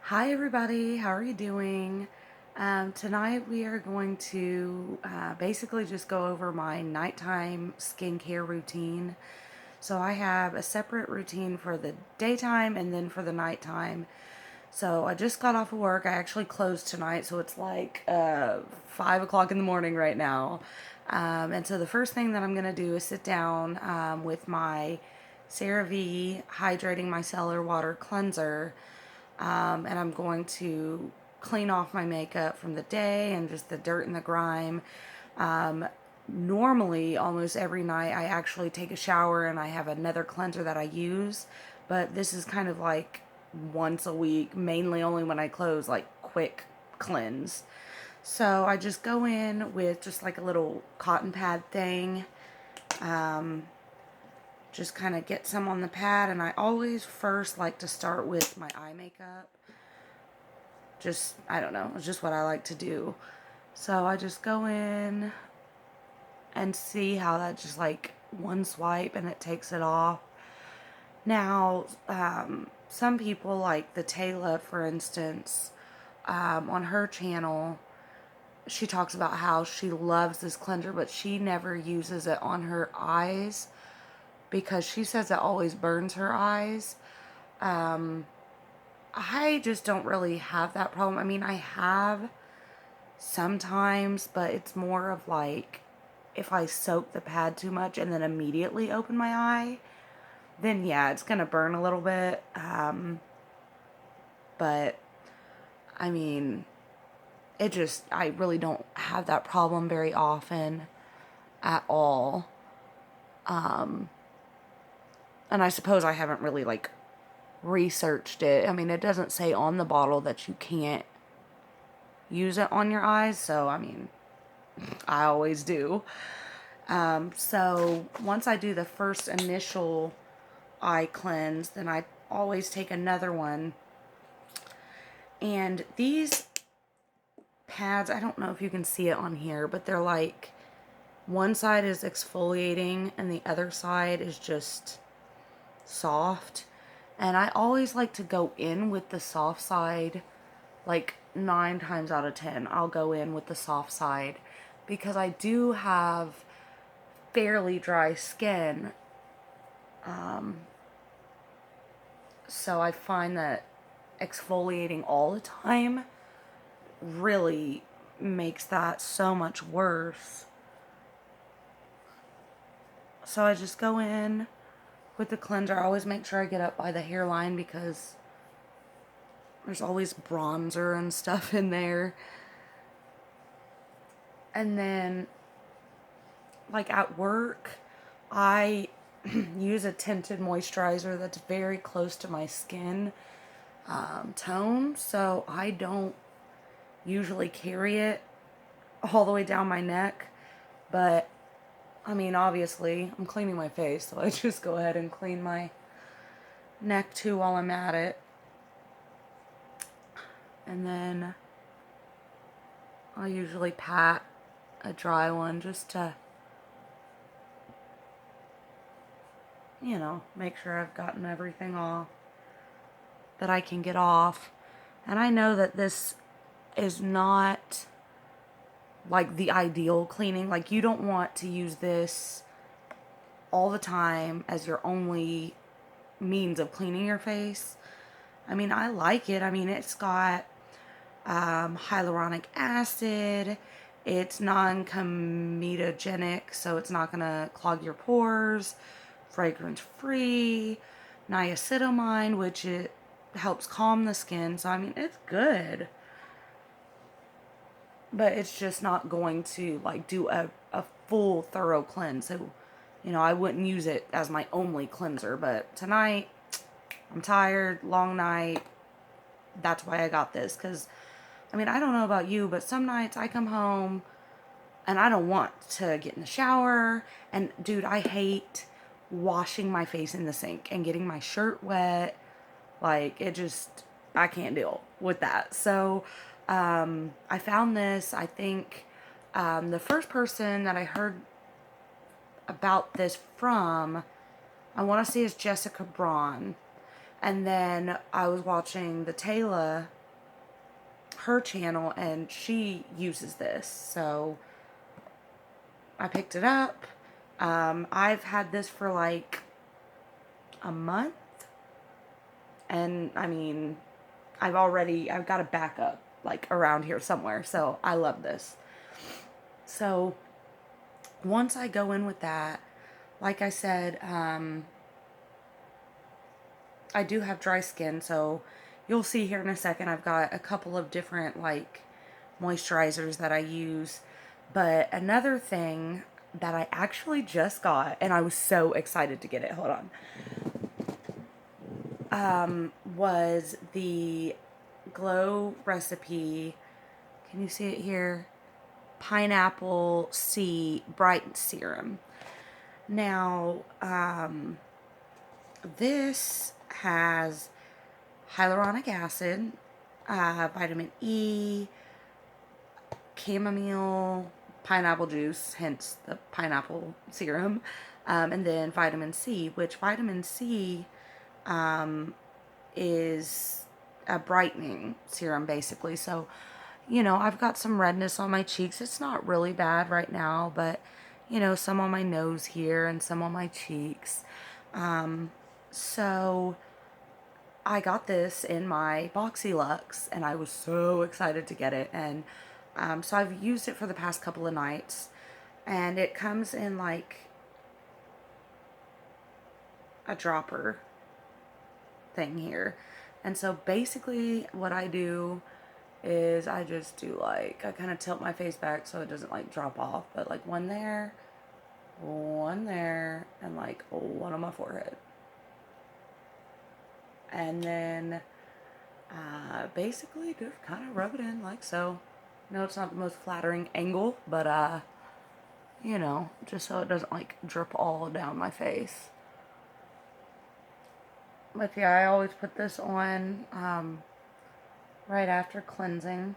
Hi everybody, how are you doing? Tonight we are going to basically just go over my nighttime skincare routine. So I have a separate routine for the daytime and then for the nighttime. So I just got off of work. I actually closed tonight, so it's like 5 o'clock in the morning right now. And so the first thing that I'm going to do is sit down with my CeraVe Hydrating Micellar Water Cleanser, and I'm going to clean off my makeup from the day and just the dirt and the grime. Um, Normally, almost every night, I actually take a shower and I have another cleanser that I use, but this is kind of like once a week, mainly only when I close, like quick cleanse. So I just go in with just like a little cotton pad thing. Um, just kind of get some on the pad, and I always first like to start with my eye makeup. Just, I don't know, it's just what I like to do. So I just go in and see how that just like one swipe and it takes it off. Now, some people like the Taylor, for instance, on her channel, she talks about how she loves this cleanser, but she never uses it on her eyes because she says it always burns her eyes. Um, I just don't really have that problem. I mean, I have sometimes, but it's more of like if I soak the pad too much and then immediately open my eye, then yeah, it's gonna burn a little bit. But I mean, I really don't have that problem very often at all. Um, and I suppose I haven't really like researched it. I mean, it doesn't say on the bottle that you can't use it on your eyes, so I mean, I always do. So once I do the first initial eye cleanse, then I always take another one. And these pads, I don't know if you can see it on here, but they're like one side is exfoliating and the other side is just soft. And I always like to go in with the soft side, like 9 times out of 10, I'll go in with the soft side because I do have fairly dry skin. So I find that exfoliating all the time really makes that so much worse. So I just go in with the cleanser. I always make sure I get up by the hairline because there's always bronzer and stuff in there. And then, like at work, I use a tinted moisturizer that's very close to my skin tone. So I don't usually carry it all the way down my neck. But I mean, obviously, I'm cleaning my face, so I just go ahead and clean my neck too while I'm at it. And then I'll usually pat a dry one just to, make sure I've gotten everything off that I can get off. And I know that this is not like the ideal cleaning. Like, you don't want to use this all the time as your only means of cleaning your face. I mean, I like it. I mean, it's got hyaluronic acid. It's non-comedogenic, so it's not going to clog your pores. Fragrance free. Niacinamide, which it helps calm the skin. So, I mean, it's good. But it's just not going to, like, do a full, thorough cleanse. So, I wouldn't use it as my only cleanser. But tonight, I'm tired, long night. That's why I got this. Because, I mean, I don't know about you, but some nights I come home and I don't want to get in the shower. And, dude, I hate washing my face in the sink and getting my shirt wet. Like, I can't deal with that. So, I found this. I think the first person that I heard about this from, I want to say, is Jessica Braun. And then I was watching the Taylor, her channel, and she uses this. So I picked it up. I've had this for like a month. And I mean, I've got a backup like around here somewhere. So I love this. So once I go in with that, like I said, I do have dry skin, so you'll see here in a second I've got a couple of different like moisturizers that I use. But another thing that I actually just got, and I was so excited to get it, hold on, was the Glow Recipe, can you see it here? Pineapple C Bright Serum. Now, this has hyaluronic acid, vitamin E, chamomile, pineapple juice, hence the pineapple serum, and then vitamin C, which vitamin C is a brightening serum basically. So, I've got some redness on my cheeks. It's not really bad right now, but, some on my nose here and some on my cheeks. So I got this in my Boxy Lux, and I was so excited to get it. And so I've used it for the past couple of nights, and it comes in like a dropper thing here. And so basically what I do is I just do like, I kind of tilt my face back so it doesn't like drop off, but like one there, and like one on my forehead. And then basically just kind of rub it in like so. No, it's not the most flattering angle, but just so it doesn't like drip all down my face. But yeah, I always put this on right after cleansing.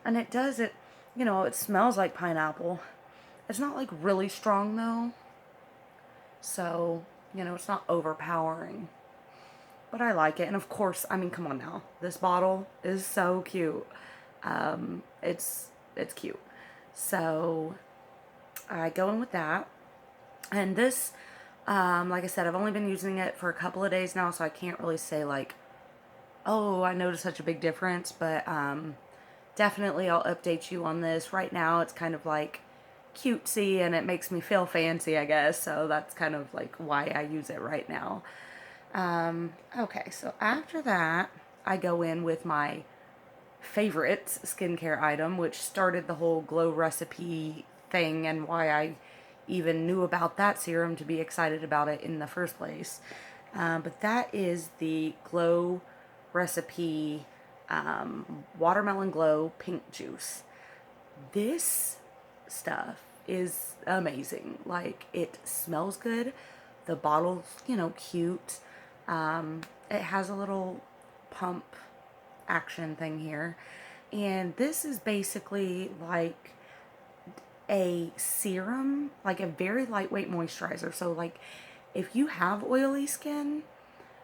And it does it, it smells like pineapple. It's not like really strong though. So, it's not overpowering. But I like it. And of course, I mean, come on now. This bottle is so cute. It's cute. So I go in with that. And this, like I said, I've only been using it for a couple of days now, so I can't really say like, oh, I noticed such a big difference. But definitely I'll update you on this. Right now it's kind of like cutesy and it makes me feel fancy, I guess. So that's kind of like why I use it right now. Okay, so after that, I go in with my favorite skincare item, which started the whole Glow Recipe thing and why I even knew about that serum to be excited about it in the first place. But that is the Glow Recipe Watermelon Glow Pink Juice. This stuff is amazing. Like, it smells good. The bottle's, cute. It has a little pump action thing here. And this is basically like a serum, like a very lightweight moisturizer. So like if you have oily skin,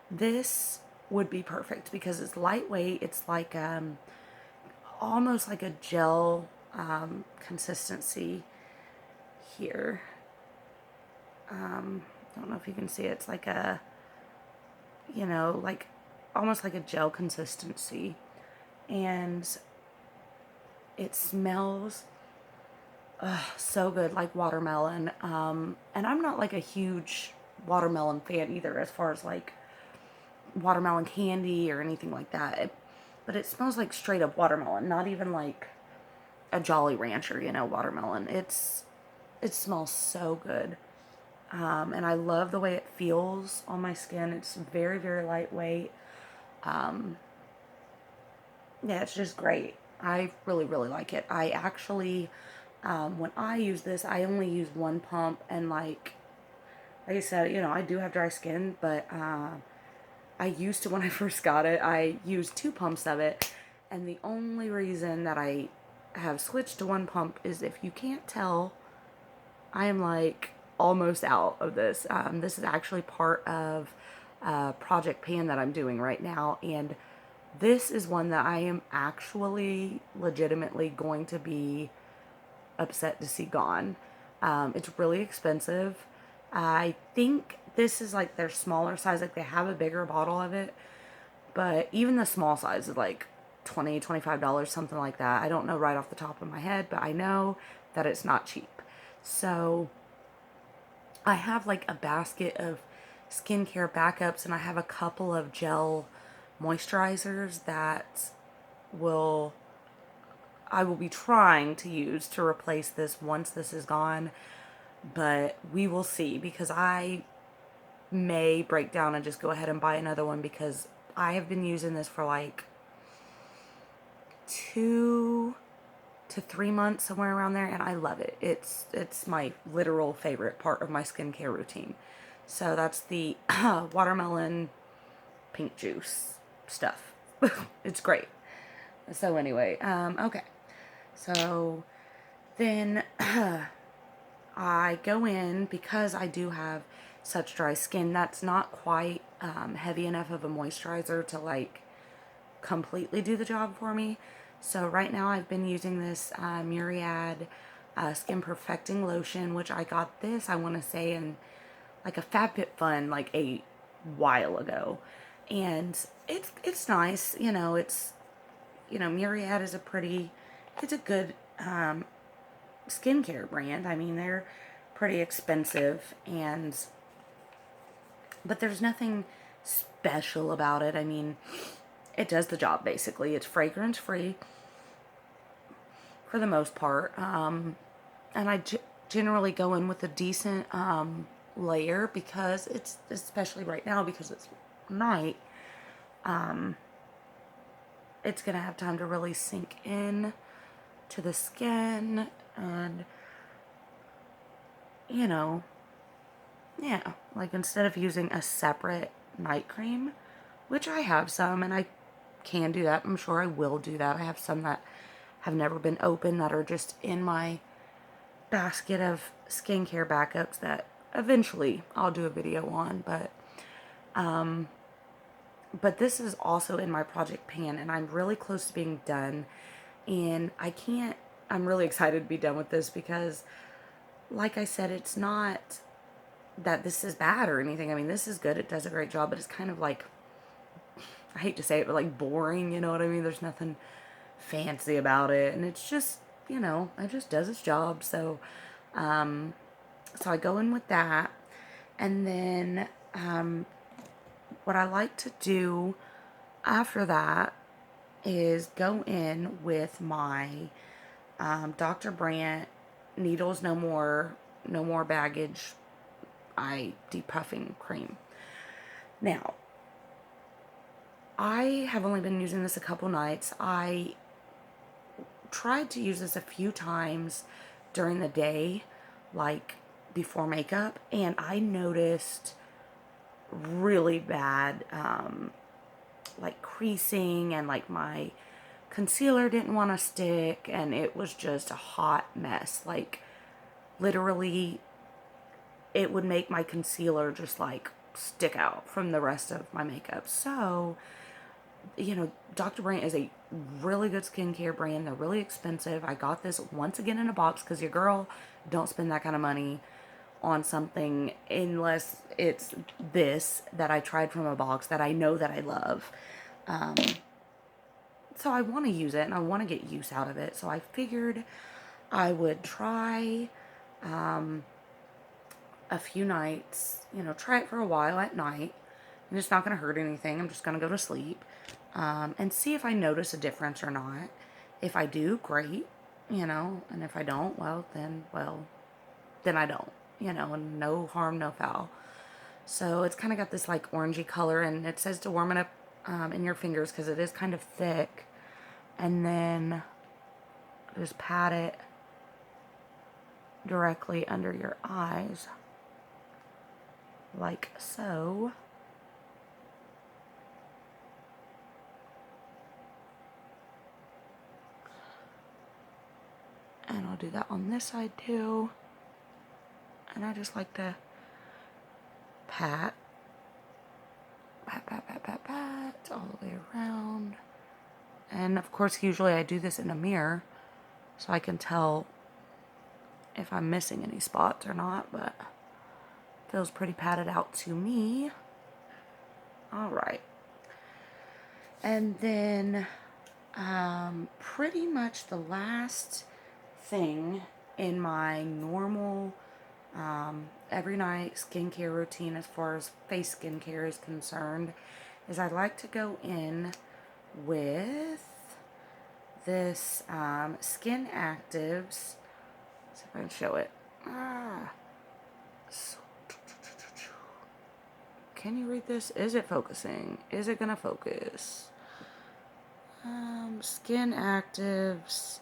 this would be perfect because it's lightweight. It's like almost like a gel consistency here. I don't know if you can see it. It's like a, like almost like a gel consistency. And it smells so good, like watermelon. And I'm not like a huge watermelon fan either as far as like watermelon candy or anything like that. But it smells like straight up watermelon, not even like a Jolly Rancher, watermelon. It smells so good. And I love the way it feels on my skin. It's very, very lightweight. Yeah, it's just great. I really, really like it. I actually, when I use this, I only use one pump. And like I said, I do have dry skin, but I used to, when I first got it, I used 2 pumps of it. And the only reason that I have switched to 1 pump is, if you can't tell, I am like almost out of this. This is actually part of Project Pan that I'm doing right now, and this is one that I am actually legitimately going to be upset to see gone. It's really expensive. I think this is like their smaller size, like they have a bigger bottle of it, but even the small size is like $20, $25, something like that. I don't know right off the top of my head, but I know that it's not cheap. So I have like a basket of skincare backups, and I have a couple of gel moisturizers that will I will be trying to use to replace this once this is gone, but we will see, because I may break down and just go ahead and buy another one, because I have been using this for like 2 to 3 months, somewhere around there, and I love it. It's my literal favorite part of my skincare routine. So that's the watermelon pink juice stuff. It's great. So anyway, okay. So then I go in, because I do have such dry skin, that's not quite heavy enough of a moisturizer to like completely do the job for me. So right now I've been using this Muriad Skin Perfecting Lotion, which I got this, I want to say, in like a FabFitFun like a while ago. And it's nice, Muriad is it's a good skincare brand. I mean, they're pretty expensive, but there's nothing special about it. I mean, it does the job basically. It's fragrance free for the most part, and I generally go in with a decent layer, because it's, especially right now because it's night, it's gonna have time to really sink in to the skin, and yeah, like instead of using a separate night cream, which I have some, and I can do that. I'm sure I will do that. I have some that have never been opened that are just in my basket of skincare backups that eventually I'll do a video on, but this is also in my Project Pan, and I'm really close to being done, and I'm really excited to be done with this, because like I said, it's not that this is bad or anything. I mean, this is good. It does a great job, but it's kind of like, I hate to say it, but like boring, you know what I mean? There's nothing fancy about it, and it's just, it just does its job. So I go in with that, and then what I like to do after that is go in with my Dr. Brandt Needles No More Baggage Eye Depuffing Cream. Now, I have only been using this a couple nights. I tried to use this a few times during the day, like before makeup, and I noticed really bad like creasing, and like my concealer didn't want to stick, and it was just a hot mess. Like literally it would make my concealer just like stick out from the rest of my makeup. So, Dr. Brandt is a really good skincare brand. They're really expensive. I got this once again in a box, because your girl don't spend that kind of money on something unless it's this that I tried from a box that I know that I love. So I want to use it, and I want to get use out of it. So I figured I would try a few nights, try it for a while at night. And it's not going to hurt anything. I'm just going to go to sleep and see if I notice a difference or not. If I do, great, and if I don't, then I don't, and no harm, no foul. So it's kind of got this like orangey color, and it says to warm it up in your fingers, because it is kind of thick, and then just pat it directly under your eyes, like so. And I'll do that on this side too. And I just like to pat, pat, pat, pat, pat, pat, all the way around. And of course, usually I do this in a mirror so I can tell if I'm missing any spots or not, but feels pretty patted out to me. All right. And then pretty much the last thing in my normal every night skincare routine as far as face skincare is concerned is I like to go in with this Skin Actives. Let's see if I can show it. Can you read this? Is it focusing? Is it gonna focus? Skin Actives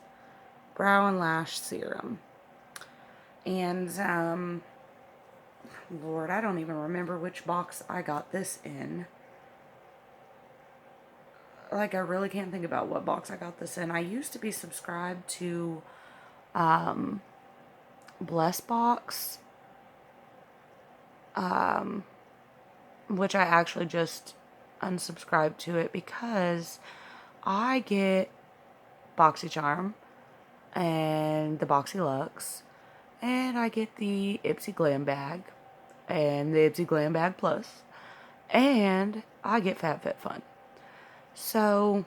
Brow and Lash Serum. And, Lord, I don't even remember which box I got this in. Like, I really can't think about what box I got this in. I used to be subscribed to, Bless Box, which I actually just unsubscribed to it because I get BoxyCharm and the BoxyLuxe, and I get the Ipsy Glam Bag and the Ipsy Glam Bag Plus, and I get FabFitFun. So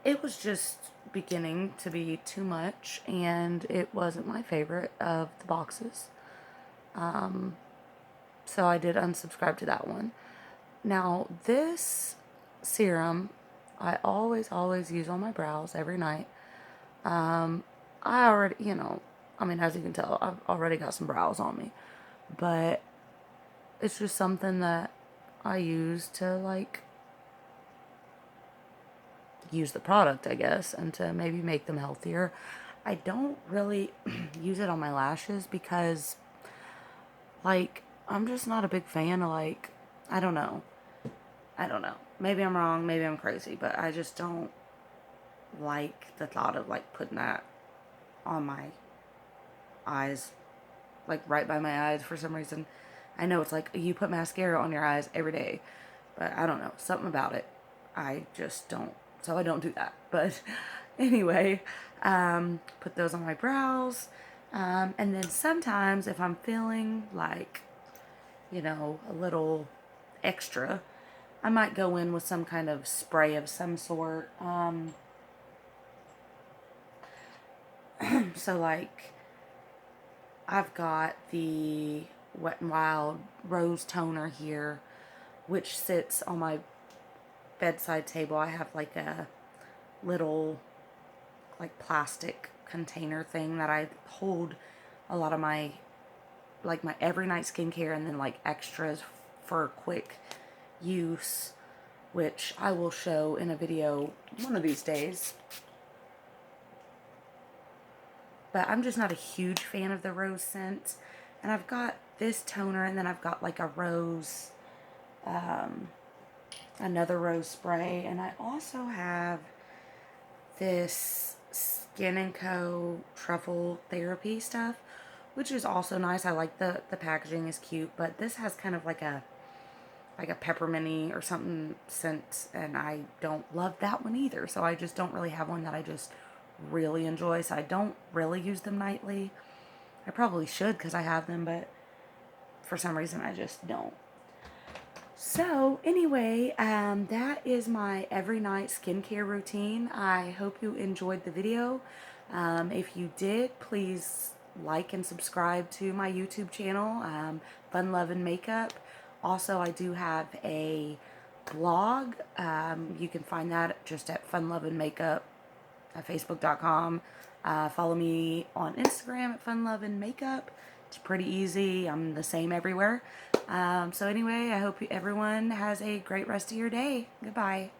it was just beginning to be too much, and it wasn't my favorite of the boxes. So I did unsubscribe to that one. Now, this serum I always use on my brows every night. I already, I mean, as you can tell, I've already got some brows on me. But it's just something that I use to, like, use the product, I guess, and to maybe make them healthier. I don't really use it on my lashes because, like, I'm just not a big fan of, like, I don't know. Maybe I'm wrong, maybe I'm crazy, but I just don't like the thought of, like, putting that on my eyes, like, right by my eyes for some reason. I know it's like you put mascara on your eyes every day, but I don't know, something about it. I just don't, so I don't do that. But anyway, put those on my brows, and then sometimes if I'm feeling like, a little extra, I might go in with some kind of spray of some sort. So, like, I've got the Wet n Wild Rose Toner here, which sits on my bedside table. I have, like, a little, like, plastic container thing that I hold a lot of my, like, my every night skincare and then, like, extras for quick use, which I will show in a video one of these days. But I'm just not a huge fan of the rose scent. And I've got this toner, and then I've got like a rose, another rose spray. And I also have this Skin & Co. Truffle Therapy stuff, which is also nice. I like the packaging is cute, but this has kind of like a pepperminty or something scent, and I don't love that one either. So I just don't really have one that I just really enjoy. So I don't really use them nightly. I probably should because I have them, but for some reason I just don't. So anyway, that is my every night skincare routine. I hope you enjoyed the video. If you did, please like and subscribe to my YouTube channel, Fun Lovin' Makeup. Also, I do have a blog. You can find that just at Fun Lovin' Makeup at Facebook.com. Follow me on Instagram at Fun Lovin' Makeup. It's pretty easy. I'm the same everywhere. So anyway, I hope everyone has a great rest of your day. Goodbye.